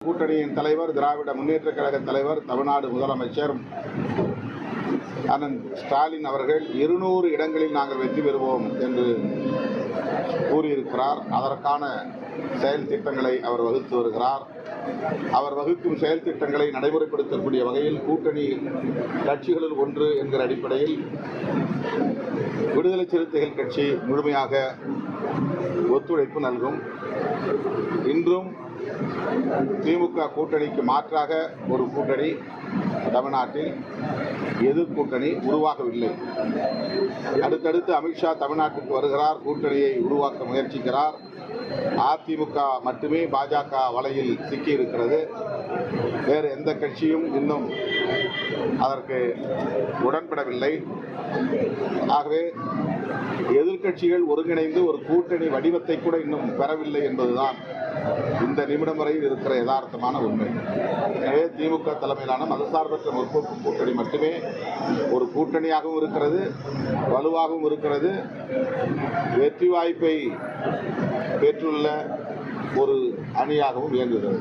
கூட்டணியின் தலைவர், திராவிட முன்னேற்ற கழக தலைவர், தமிழ்நாடு முதலமைச்சர் அண்ணன் ஸ்டாலின் அவர்கள் 200 இடங்களில் நாங்கள் வெற்றி பெறுவோம் என்று கூறியிருக்கிறார். அதற்கான செயல் திட்டங்களை அவர் வகுத்து வருகிறார். அவர் வகுக்கும் செயல் திட்டங்களை நடைமுறைப்படுத்தக்கூடிய வகையில் கூட்டணி கட்சிகளில் ஒன்று என்கிற அடிப்படையில் விடுதலை சிறுத்தைகள் கட்சி முழுமையாக ஒத்துழைப்பு நல்கும். இன்றும் திமுக கூட்டணிக்கு மாற்றாக ஒரு கூட்டணி தமிழ்நாட்டில் எதிர்கூட்டணி உருவாகவில்லை. அடுத்தடுத்து அமித்ஷா தமிழ்நாட்டுக்கு வருகிறார், கூட்டணியை உருவாக்க முயற்சிக்கிறார். அதிமுக மட்டுமே பாஜக வலையில் சிக்கியிருக்கிறது. வேறு எந்த கட்சியும் இன்னும் அதற்கு உடன்படவில்லை. ஆகவே எதிர்க்கட்சிகள் ஒருங்கிணைந்து ஒரு கூட்டணி வடிவத்தை கூட இன்னும் பெறவில்லை என்பதுதான் இந்த நிமிடம் வரையில் இருக்கிற யதார்த்தமான உண்மை. எனவே திமுக தலைமையிலான மதசார்பற்ற முற்போக்கு கூட்டணி மட்டுமே ஒரு கூட்டணியாகவும் இருக்கிறது, வலுவாகவும் இருக்கிறது, வெற்றி வாய்ப்பை பெற்றுள்ள ஒரு அணியாகவும் இயங்குகிறது.